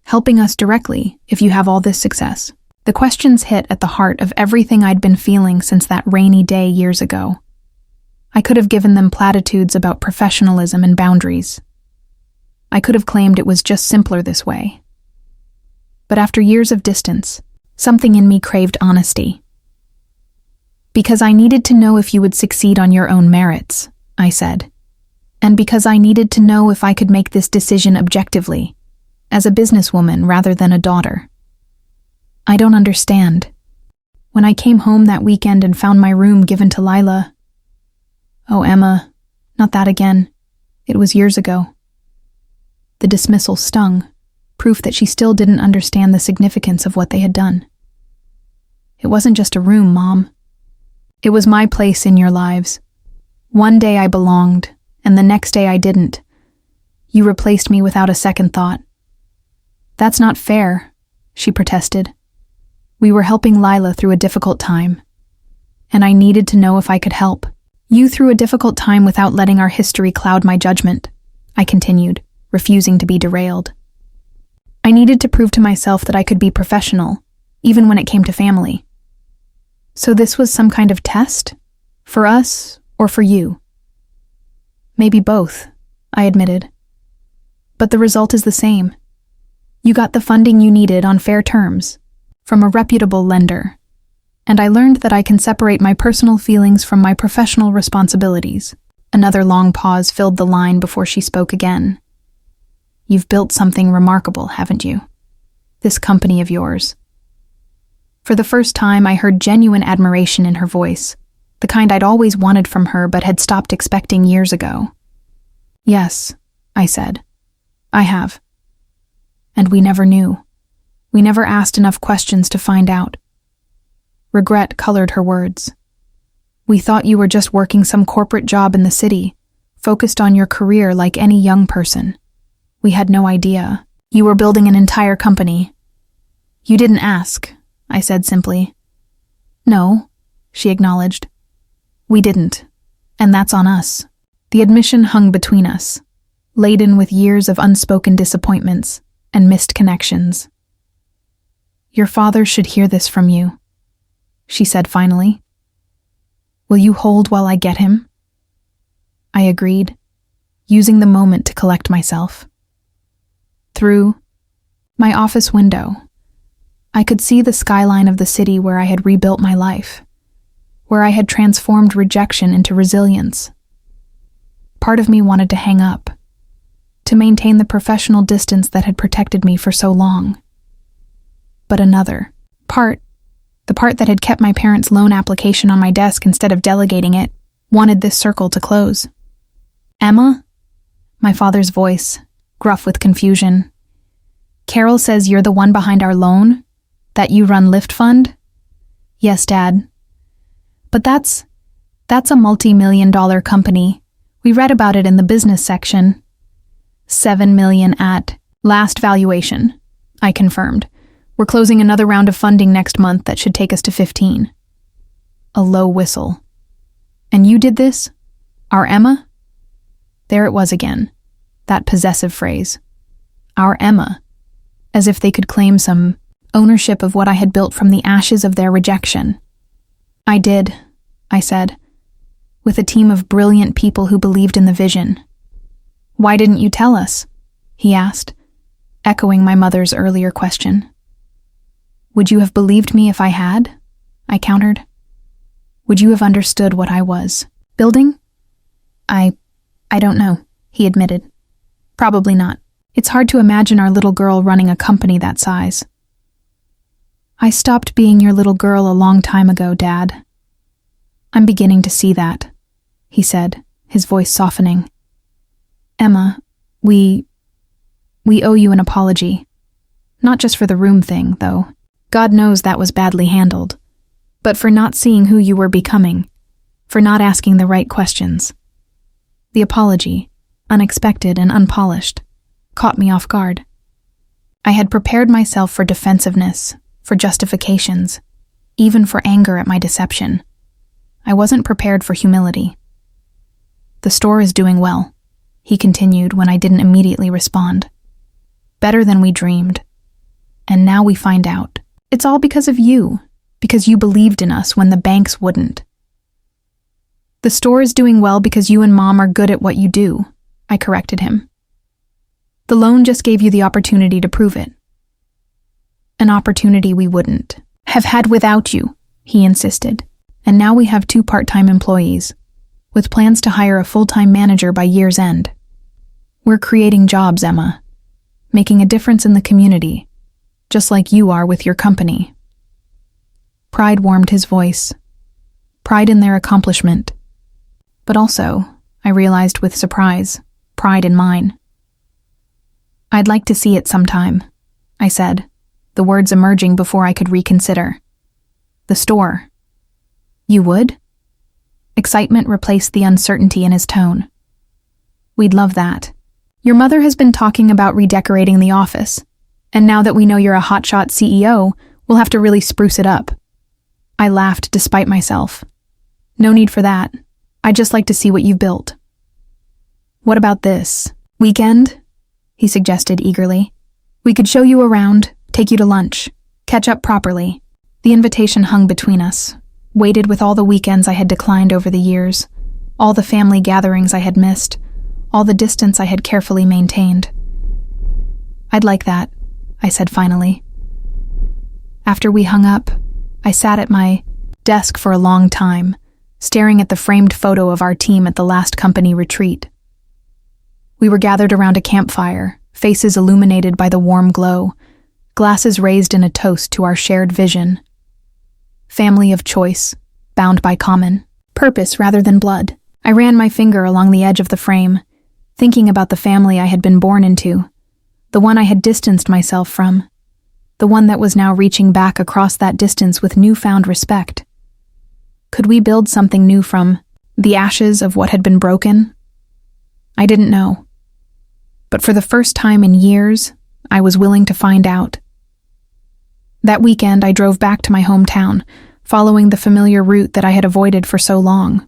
helping us directly if you have all this success? The questions hit at the heart of everything I'd been feeling since that rainy day years ago. I could have given them platitudes about professionalism and boundaries. I could have claimed it was just simpler this way. But after years of distance, something in me craved honesty. Because I needed to know if you would succeed on your own merits, I said. And because I needed to know if I could make this decision objectively, as a businesswoman rather than a daughter. I don't understand. When I came home that weekend and found my room given to Lila... Oh, Emma, not that again. It was years ago. The dismissal stung, proof that she still didn't understand the significance of what they had done. It wasn't just a room, Mom. It was my place in your lives. One day I belonged, and the next day I didn't. You replaced me without a second thought. That's not fair, she protested. We were helping Lila through a difficult time, and I needed to know if I could help. You through a difficult time without letting our history cloud my judgment, I continued, refusing to be derailed. I needed to prove to myself that I could be professional, even when it came to family. So this was some kind of test? For us or for you? Maybe both, I admitted. But the result is the same. You got the funding you needed on fair terms, from a reputable lender, and I learned that I can separate my personal feelings from my professional responsibilities. Another long pause filled the line before she spoke again. You've built something remarkable, haven't you? This company of yours. For the first time, I heard genuine admiration in her voice, the kind I'd always wanted from her but had stopped expecting years ago. Yes, I said. I have. And we never knew. We never asked enough questions to find out. Regret colored her words. We thought you were just working some corporate job in the city, focused on your career like any young person. We had no idea. You were building an entire company. You didn't ask, I said simply. No, she acknowledged. We didn't, and that's on us. The admission hung between us, laden with years of unspoken disappointments and missed connections. Your father should hear this from you, she said finally. Will you hold while I get him? I agreed, using the moment to collect myself. Through my office window, I could see the skyline of the city where I had rebuilt my life, where I had transformed rejection into resilience Part of me wanted to hang up, to maintain the professional distance that had protected me for so long. But another part, the part that had kept my parents' loan application on my desk instead of delegating it, wanted this circle to close. "Emma?" My father's voice, gruff with confusion. "Carol says you're the one behind our loan? That you run Lyft Fund?" "Yes, Dad." "But that's a multi-million-dollar company. We read about it in the business section." $7 million at last valuation, I confirmed. "We're closing another round of funding next month that should take us to 15. A low whistle. "And you did this? Our Emma?" There it was again, that possessive phrase. Our Emma. As if they could claim some ownership of what I had built from the ashes of their rejection. "I did," I said, "with a team of brilliant people who believed in the vision." "Why didn't you tell us?" he asked, echoing my mother's earlier question. "Would you have believed me if I had?" I countered. "Would you have understood what I was building?" I don't know," he admitted. "Probably not. It's hard to imagine our little girl running a company that size." "I stopped being your little girl a long time ago, Dad." "I'm beginning to see that," he said, his voice softening. "Emma, we owe you an apology. Not just for the room thing, though. God knows that was badly handled. But for not seeing who you were becoming, for not asking the right questions. The apology, unexpected and unpolished, caught me off guard. I had prepared myself for defensiveness, for justifications, even for anger at my deception. I wasn't prepared for humility. "The store is doing well," he continued when I didn't immediately respond. "Better than we dreamed. And now we find out. It's all because of you, because you believed in us when the banks wouldn't." "The store is doing well because you and Mom are good at what you do," I corrected him. "The loan just gave you the opportunity to prove it." "An opportunity we wouldn't have had without you," he insisted. "And now we have 2 part-time employees, with plans to hire a full-time manager by year's end. We're creating jobs, Emma, making a difference in the community, just like you are with your company." Pride warmed his voice. Pride in their accomplishment. But also, I realized with surprise, pride in mine. "I'd like to see it sometime," I said, the words emerging before I could reconsider. "The store." "You would?" Excitement replaced the uncertainty in his tone. "We'd love that. Your mother has been talking about redecorating the office, and now that we know you're a hotshot CEO, we'll have to really spruce it up." I laughed despite myself. "No need for that. I'd just like to see what you've built." "What about this weekend?" he suggested eagerly. "We could show you around, take you to lunch, catch up properly." The invitation hung between us, weighted with all the weekends I had declined over the years, all the family gatherings I had missed, all the distance I had carefully maintained. "I'd like that," I said finally. After we hung up, I sat at my desk for a long time, staring at the framed photo of our team at the last company retreat. We were gathered around a campfire, faces illuminated by the warm glow, glasses raised in a toast to our shared vision. Family of choice, bound by common purpose rather than blood. I ran my finger along the edge of the frame, thinking about the family I had been born into, the one I had distanced myself from, the one that was now reaching back across that distance with newfound respect. Could we build something new from the ashes of what had been broken? I didn't know. But for the first time in years, I was willing to find out. That weekend, I drove back to my hometown, following the familiar route that I had avoided for so long.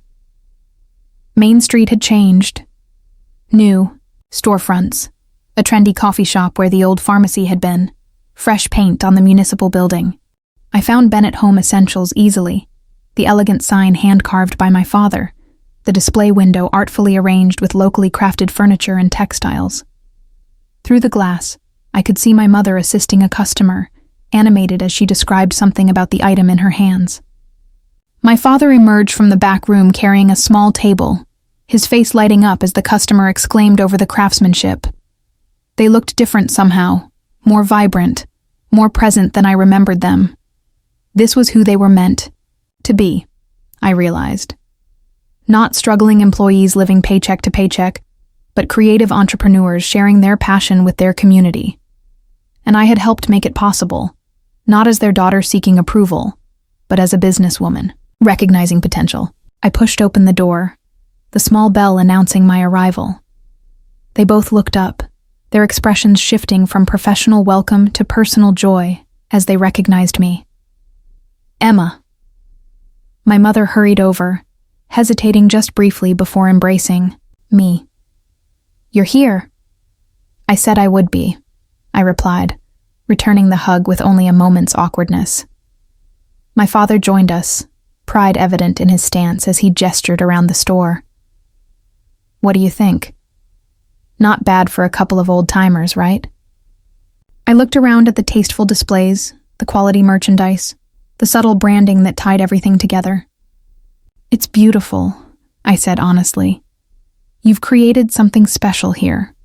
Main Street had changed. New, storefronts, a trendy coffee shop where the old pharmacy had been, fresh paint on the municipal building. I found Bennett Home Essentials easily, the elegant sign hand-carved by my father, the display window artfully arranged with locally crafted furniture and textiles. Through the glass, I could see my mother assisting a customer, animated as she described something about the item in her hands. My father emerged from the back room carrying a small table, his face lighting up as the customer exclaimed over the craftsmanship. They looked different somehow, more vibrant, more present than I remembered them. This was who they were meant to be, I realized. Not struggling employees living paycheck to paycheck, but creative entrepreneurs sharing their passion with their community. And I had helped make it possible, not as their daughter seeking approval, but as a businesswoman, recognizing potential. I pushed open the door, the small bell announcing my arrival. They both looked up, their expressions shifting from professional welcome to personal joy as they recognized me. Emma. My mother hurried over, hesitating just briefly before embracing me. You're here. I said I would be, I replied, returning the hug with only a moment's awkwardness. My father joined us, pride evident in his stance as he gestured around the store. What do you think? Not bad for a couple of old-timers, right? I looked around at the tasteful displays, the quality merchandise, the subtle branding that tied everything together. It's beautiful, I said honestly. You've created something special here.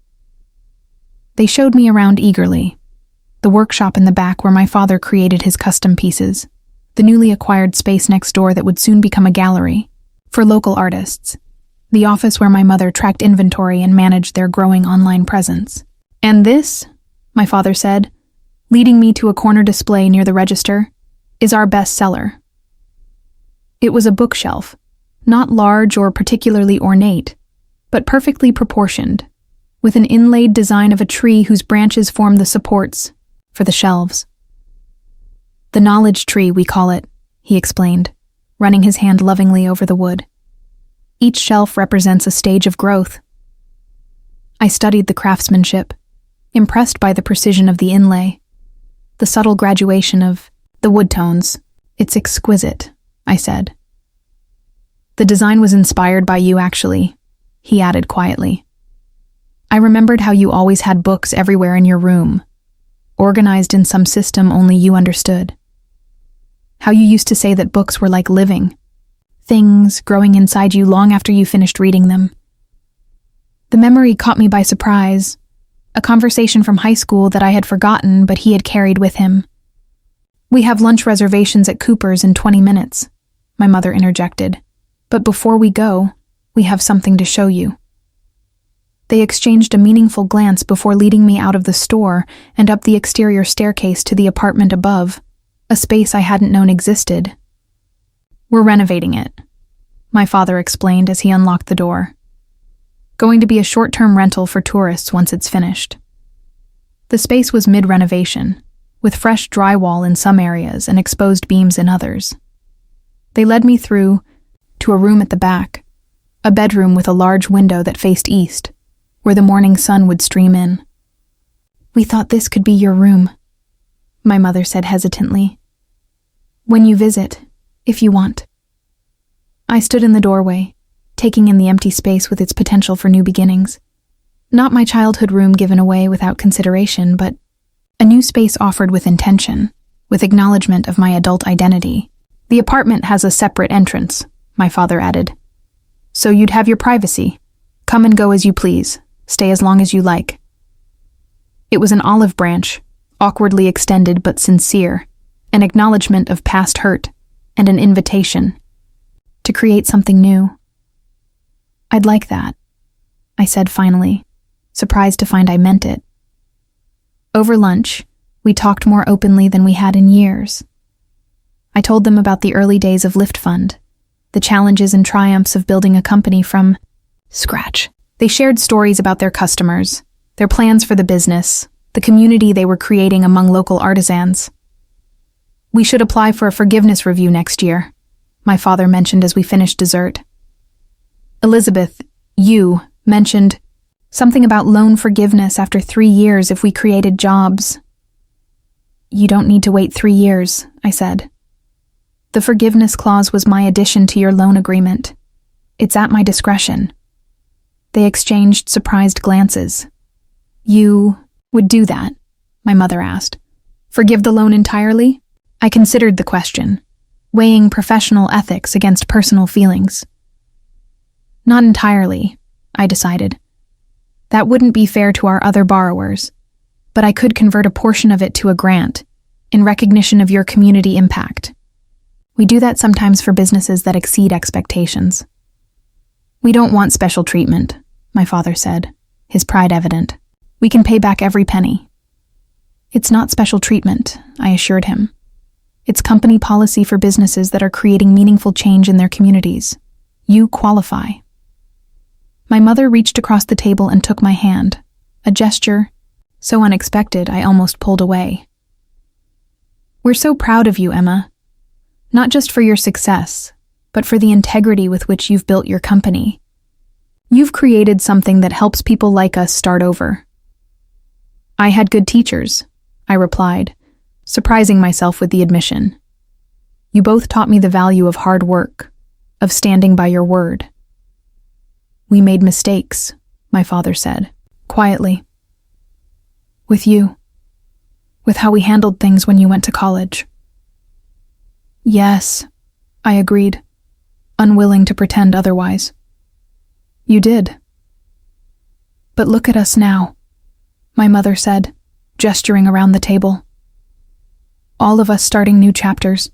They showed me around eagerly. The workshop in the back where my father created his custom pieces, the newly acquired space next door that would soon become a gallery for local artists, the office where my mother tracked inventory and managed their growing online presence. And this, my father said, leading me to a corner display near the register, is our best seller. It was a bookshelf, not large or particularly ornate, but perfectly proportioned, with an inlaid design of a tree whose branches form the supports for the shelves. The knowledge tree, we call it, he explained, running his hand lovingly over the wood. Each shelf represents a stage of growth. I studied the craftsmanship, impressed by the precision of the inlay, the subtle graduation of the wood tones. It's exquisite, I said. The design was inspired by you, actually, he added quietly. I remembered how you always had books everywhere in your room, organized in some system only you understood. How you used to say that books were like living, things growing inside you long after you finished reading them. The memory caught me by surprise, a conversation from high school that I had forgotten but he had carried with him. We have lunch reservations at Cooper's in 20 minutes, my mother interjected. But before we go, we have something to show you. They exchanged a meaningful glance before leading me out of the store and up the exterior staircase to the apartment above, a space I hadn't known existed. We're renovating it, my father explained as he unlocked the door. Going to be a short-term rental for tourists once it's finished. The space was mid-renovation, with fresh drywall in some areas and exposed beams in others. They led me through to a room at the back, a bedroom with a large window that faced east, where the morning sun would stream in. We thought this could be your room, my mother said hesitantly. When you visit, if you want. I stood in the doorway, taking in the empty space with its potential for new beginnings. Not my childhood room given away without consideration, but a new space offered with intention, with acknowledgement of my adult identity. The apartment has a separate entrance, my father added. So you'd have your privacy. Come and go as you please. Stay as long as you like. It was an olive branch, awkwardly extended but sincere, an acknowledgement of past hurt, and an invitation to create something new. I'd like that, I said finally, surprised to find I meant it. Over lunch, we talked more openly than we had in years. I told them about the early days of Lift Fund, the challenges and triumphs of building a company from scratch. They shared stories about their customers, their plans for the business, the community they were creating among local artisans. We should apply for a forgiveness review next year, my father mentioned as we finished dessert. Elizabeth, you mentioned something about loan forgiveness after 3 years if we created jobs. You don't need to wait 3 years, I said. The forgiveness clause was my addition to your loan agreement. It's at my discretion. They exchanged surprised glances. You would do that? My mother asked. Forgive the loan entirely? I considered the question, weighing professional ethics against personal feelings. Not entirely, I decided. That wouldn't be fair to our other borrowers, but I could convert a portion of it to a grant in recognition of your community impact. We do that sometimes for businesses that exceed expectations. We don't want special treatment, my father said, his pride evident. We can pay back every penny. It's not special treatment, I assured him. It's company policy for businesses that are creating meaningful change in their communities. You qualify. My mother reached across the table and took my hand, a gesture so unexpected I almost pulled away. We're so proud of you, Emma. Not just for your success, but for the integrity with which you've built your company. You've created something that helps people like us start over. I had good teachers, I replied, surprising myself with the admission. You both taught me the value of hard work, of standing by your word. We made mistakes, my father said, quietly. With you. With how we handled things when you went to college. Yes, I agreed, unwilling to pretend otherwise. You did. But look at us now, my mother said, gesturing around the table. All of us starting new chapters,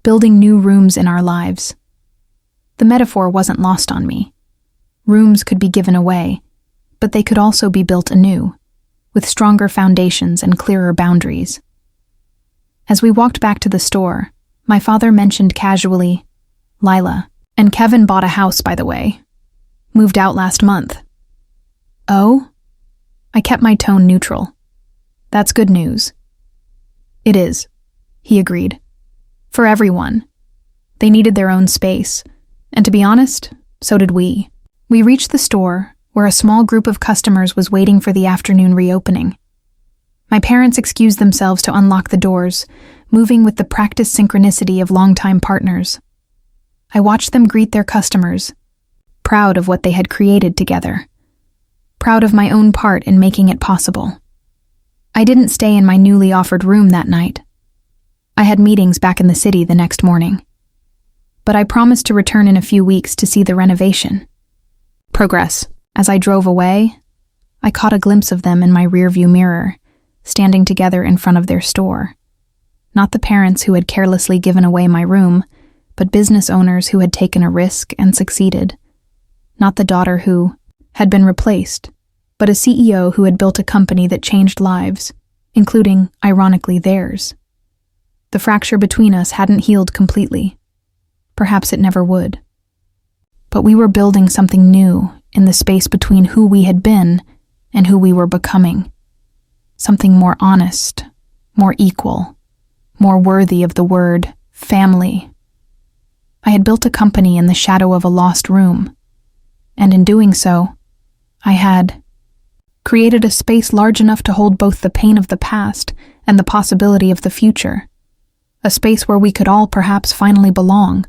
building new rooms in our lives. The metaphor wasn't lost on me. Rooms could be given away, but they could also be built anew, with stronger foundations and clearer boundaries. As we walked back to the store, my father mentioned casually, Lila, and Kevin bought a house, by the way. Moved out last month. Oh? I kept my tone neutral. That's good news. It is, he agreed. For everyone. They needed their own space, and to be honest, so did we. We reached the store, where a small group of customers was waiting for the afternoon reopening. My parents excused themselves to unlock the doors, moving with the practiced synchronicity of longtime partners. I watched them greet their customers, proud of what they had created together, proud of my own part in making it possible. I didn't stay in my newly offered room that night. I had meetings back in the city the next morning. But I promised to return in a few weeks to see the renovation. Progress. As I drove away, I caught a glimpse of them in my rearview mirror, standing together in front of their store. Not the parents who had carelessly given away my room, but business owners who had taken a risk and succeeded. Not the daughter who had been replaced, but a CEO who had built a company that changed lives, including, ironically, theirs. The fracture between us hadn't healed completely. Perhaps it never would. But we were building something new in the space between who we had been and who we were becoming. Something more honest, more equal, more worthy of the word family. I had built a company in the shadow of a lost room, and in doing so, I had created a space large enough to hold both the pain of the past and the possibility of the future. A space where we could all perhaps finally belong,